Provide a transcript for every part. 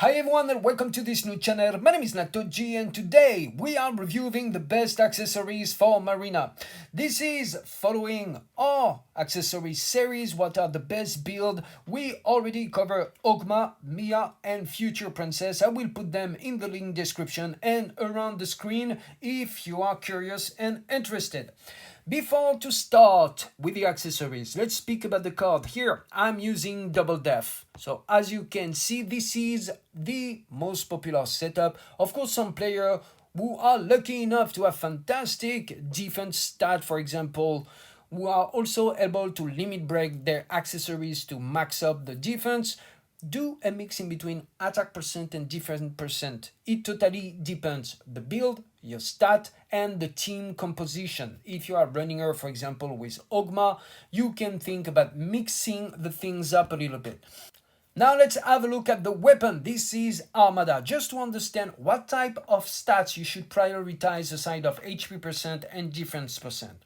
Hi everyone and welcome to this new channel. My name is Natoji and today we are reviewing the best accessories for Marina. This is following our accessory series. What are the best build? We already cover Ogma, Mia and Future Princess. I will put them in the link description and around the screen if you are curious and interested. Before to start with the accessories, let's speak about the card. Here I'm using double def. So as you can see, this is the most popular setup. Of course, some players who are lucky enough to have fantastic defense stat, for example, who are also able to limit break their accessories to max up the defense, do a mix in between attack percent and defense percent. It totally depends the build, your stat, and the team composition. If you are running her, for example, with Ogma, you can think about mixing the things up a little bit. Now let's have a look at the weapon. This is Armada. Just to understand what type of stats you should prioritize aside of HP percent and defense percent.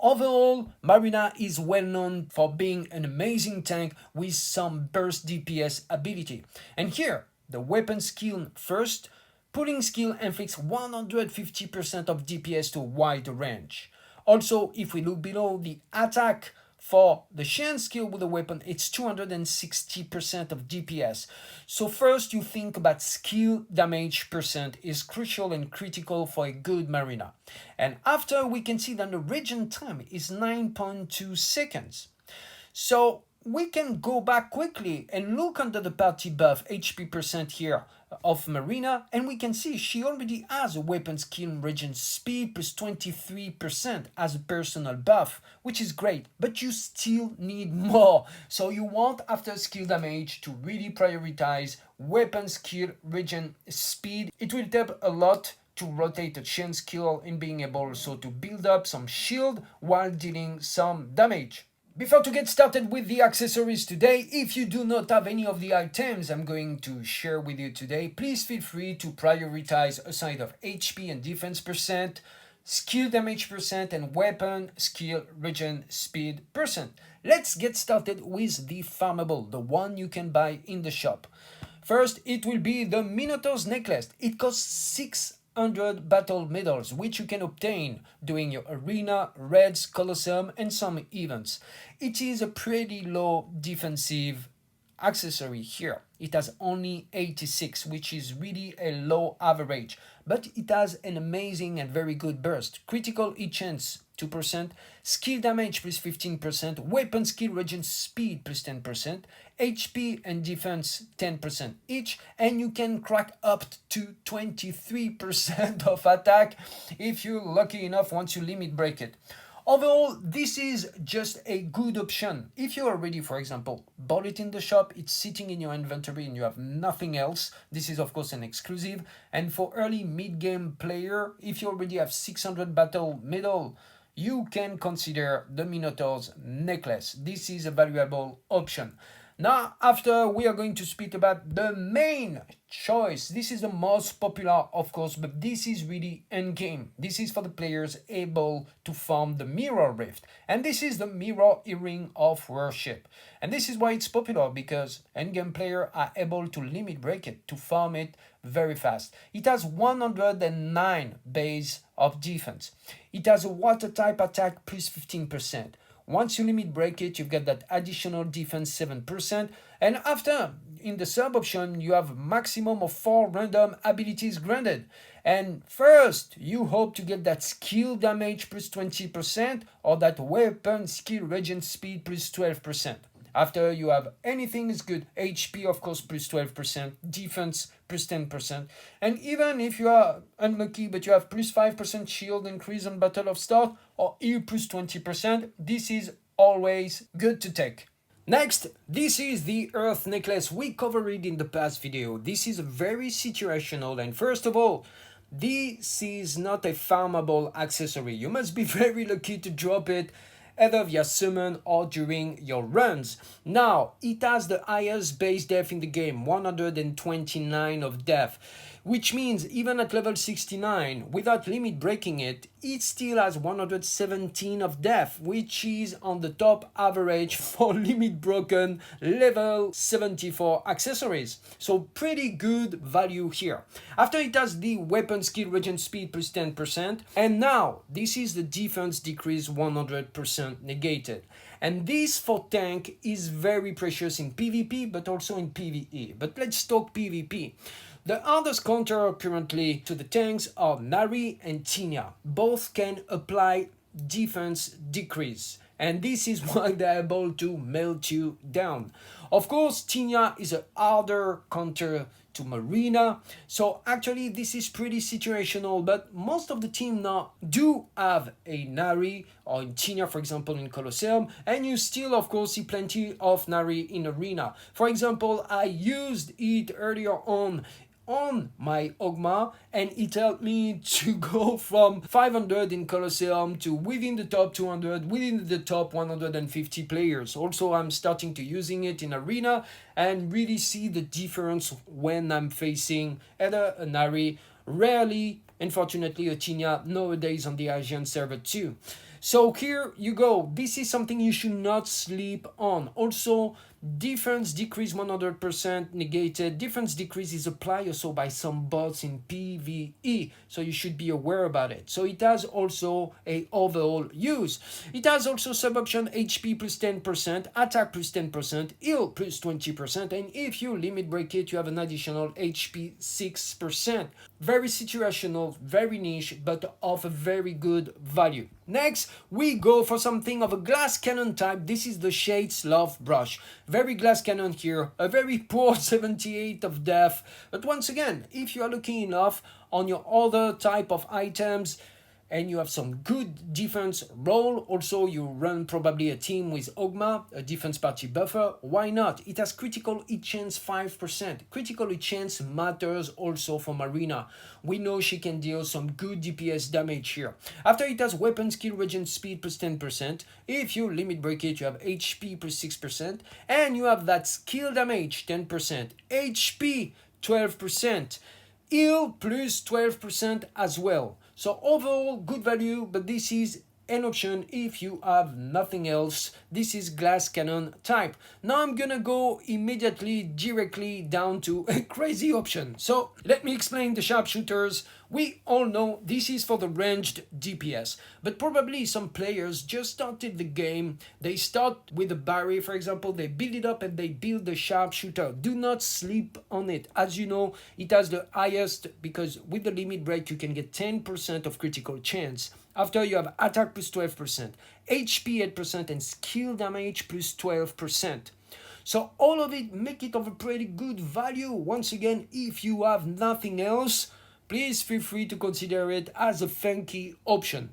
Overall, Marina is well known for being an amazing tank with some burst DPS ability. And here, the weapon skill first, pulling skill inflicts 150% of DPS to a wide range. Also, if we look below the attack, for the Shen skill with the weapon, it's 260% of DPS. So first you think about skill damage percent is crucial and critical for a good Marina. And after we can see that the regen time is 9.2 seconds. So we can go back quickly and look under the party buff HP percent here of Marina, and we can see she already has a weapon skill regen speed plus 23% as a personal buff, which is great, but you still need more. So you want after skill damage to really prioritize weapon skill regen speed. It will help a lot to rotate a chain skill in being able also to build up some shield while dealing some damage. Before to get started with the accessories today, if you do not have any of the items I'm going to share with you today, please feel free to prioritize a side of HP and defense percent, skill damage percent, and weapon skill regen speed percent. Let's get started with the farmable, the one you can buy in the shop. First, it will be the Minotaur's necklace. It costs 600 battle medals, which you can obtain during your arena, raids, Colosseum, and some events. It is a pretty low defensive accessory here. It has only 86, which is really a low average, but it has an amazing and very good burst. Critical hit chance 2%, skill damage plus 15%, weapon skill regen speed plus 10%, HP and defense 10% each, and you can crack up to 23% of attack if you're lucky enough once you limit break it. Overall, this is just a good option. If you already, for example, bought it in the shop, it's sitting in your inventory and you have nothing else, this is of course an exclusive. And for early mid-game player, if you already have 600 battle medal, you can consider the Minotaur's necklace. This is a valuable option. Now, after we are going to speak about the main choice. This is the most popular, of course, but this is really endgame. This is for the players able to farm the Mirror Rift. And this is the Mirror Earring of Worship. And this is why it's popular, because endgame players are able to limit break it, to farm it very fast. It has 109 base of defense. It has a water type attack plus 15%. Once you limit break it, you get that additional defense 7%. And after, in the sub option, you have maximum of 4 random abilities granted. And first, you hope to get that skill damage plus 20% or that weapon skill regen speed plus 12%. After you have anything is good, HP of course plus 12%, defense plus 10%, and even if you are unlucky but you have plus 5% shield increase on battle of start or heal plus 20%, this is always good to take. Next, this is the Earth Necklace. We covered it in the past video. This is very situational, and first of all, this is not a farmable accessory. You must be very lucky to drop it. either via summon or during your runs. Now, it has the highest base def in the game, 129 of def, which means even at level 69, without limit breaking it, it still has 117 of def, which is on the top average for limit broken level 74 accessories. So pretty good value here. After it has the weapon skill regen speed plus 10%, and now this is the defense decrease 100% negated. And this for tank is very precious in PvP but also in PvE. But let's talk PvP. The hardest counter currently to the tanks are Nari and Tinia. Both can apply defense decrease, and this is why they're able to melt you down. Of course, Tinia is a harder counter to Marina, so actually this is pretty situational, but most of the team now do have a Nari or in Tinia, for example, in Colosseum, and you still of course see plenty of Nari in Arena. For example, I used it earlier on my Ogma, and it helped me to go from 500 in Colosseum to within the top 200, within the top 150 players. Also, I'm starting to using it in Arena and really see the difference when I'm facing either a Nari, rarely, unfortunately, a Tinia nowadays on the Asian server too. So here you go. This is something you should not sleep on. Also, defense decrease 100% negated. Defense decrease is applied also by some bots in PvE, so you should be aware about it. So it has also a overall use. It has also sub option HP plus 10%, attack plus 10%, heal plus 20%, and if you limit break it, you have an additional HP 6%. Very situational, very niche, but of a very good value. Next, we go for something of a glass cannon type. This is the Shades Love Brush. Very glass cannon here, a very poor 78 of def. But once again, if you are looking enough on your other type of items, and you have some good defense role. Also, you run probably a team with Ogma, a defense party buffer. Why not? It has critical hit chance 5%. Critical hit chance matters also for Marina. We know she can deal some good DPS damage here. After it has weapon skill regen speed plus 10%. If you limit break it, you have HP plus 6%. And you have that skill damage 10%. HP 12%. Heal plus 12% as well. So overall, good value, but this is an option if you have nothing else. This is glass cannon type. Now I'm gonna go immediately directly down to a crazy option. So let me explain the sharpshooters. We all know this is for the ranged DPS, but probably some players just started the game. They start with a barrier, for example, they build it up and they build the sharpshooter. Do not sleep on it. As you know, it has the highest, because with the limit break you can get 10% of critical chance. After you have attack plus 12%, HP 8%, and skill damage plus 12%. So all of it make it of a pretty good value. Once again, if you have nothing else, please feel free to consider it as a funky option.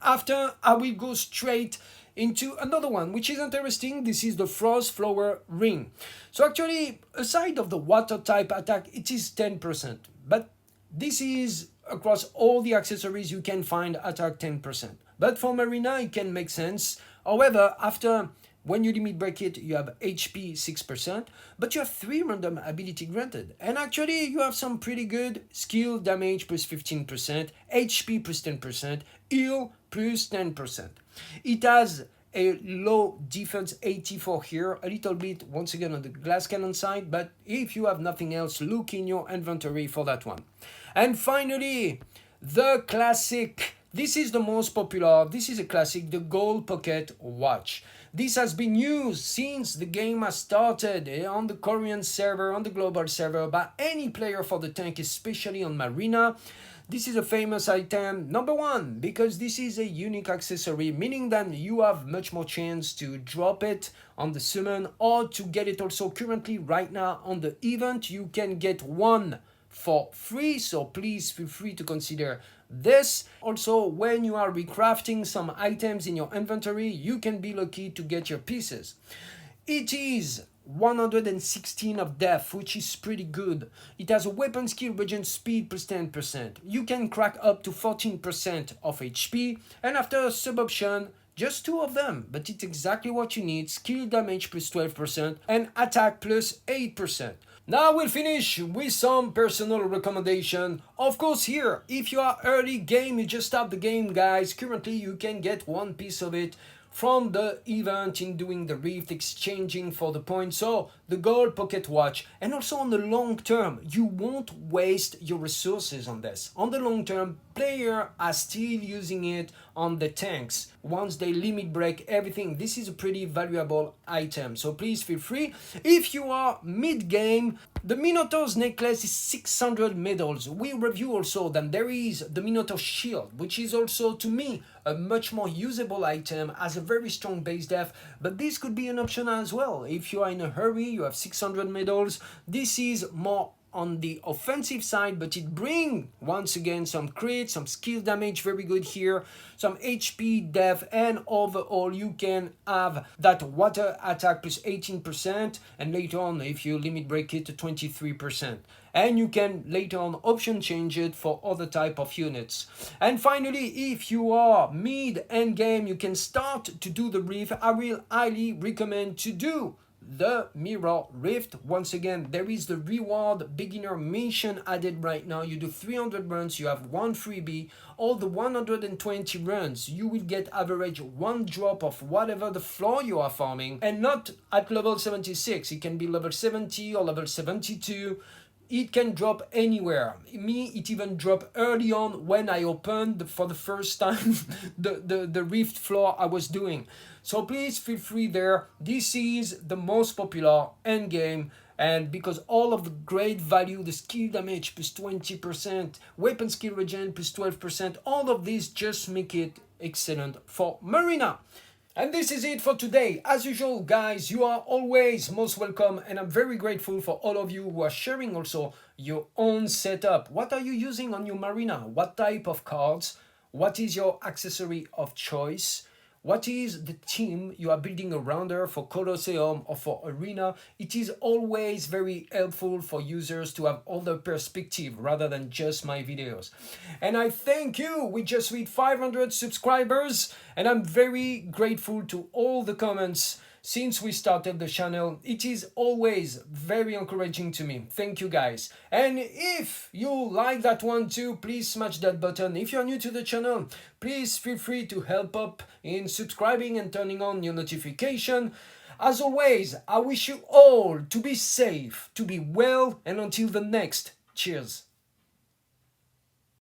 After, I will go straight into another one, which is interesting. This is the Frost Flower Ring. So actually, aside of the water type attack, it is 10%. But this is across all the accessories you can find attack 10%. But for Marina, it can make sense. However, after when you limit break it, you have HP 6%, but you have 3 random ability granted. And actually, you have some pretty good skill damage plus 15%, HP plus 10%, heal plus 10%. It has a low defense 84 here, a little bit once again on the glass cannon side, but if you have nothing else, look in your inventory for that one. And finally, the classic. This is the most popular, this is a classic, the Gold Pocket Watch. This has been used since the game has started on the Korean server, on the global server, by any player for the tank, especially on Marina. This is a famous item, number one, because this is a unique accessory, meaning that you have much more chance to drop it on the summon or to get it also currently right now on the event. You can get one for free, so please feel free to consider this. Also, when you are recrafting some items in your inventory, you can be lucky to get your pieces. It is 116 of def, which is pretty good. It has a weapon skill regen speed plus 10%. You can crack up to 14% of HP, and after a sub option, Just two of them, but it's exactly what you need. Skill damage plus 12% and attack plus 8%. Now we'll finish with some personal recommendation. Of course here, if you are early game, you just start the game guys. Currently you can get one piece of it from the event in doing the rift, exchanging for the points. So the gold pocket watch, and also on the long term, you won't waste your resources on this. On the long term, player are still using it on the tanks. Once they limit break everything, this is a pretty valuable item. So please feel free. If you are mid game, the Minotaur's necklace is 600 medals. We review also that there is the Minotaur shield, which is also to me a much more usable item, has a very strong base def, but this could be an option as well. If you are in a hurry, you have 600 medals, this is more on the offensive side, but it brings once again some crit, some skill damage, very good here, some HP def, and overall you can have that water attack plus 18%, and later on if you limit break it to 23%. And you can later on option change it for other type of units. And finally, if you are mid end game, you can start to do the rift. I will highly recommend to do the mirror rift. Once again, there is the reward beginner mission added right now. You do 300 runs, you have one freebie. All the 120 runs, you will get average one drop of whatever the floor you are farming, and not at level 76. It can be level 70 or level 72. It can drop anywhere. Me, it even dropped early on when I opened for the first time the rift floor I was doing. So please feel free there. This is the most popular endgame, and because all of the great value, the skill damage plus 20%, weapon skill regen plus 12%, all of these just make it excellent for Marina. And this is it for today. As usual, guys, you are always most welcome, and I'm very grateful for all of you who are sharing also your own setup. What are you using on your Marina? What type of cards? What is your accessory of choice? What is the team you are building around her for Colosseum or for Arena? It is always very helpful for users to have other perspective rather than just my videos. And I thank you. We just reached 500 subscribers, and I'm very grateful to all the comments since we started the channel. It is always very encouraging to me. Thank you guys. And if you like that one too, please smash that button. If you're new to the channel, please feel free to help up in subscribing and turning on your notification. As always, I wish you all to be safe, to be well, and until the next, cheers.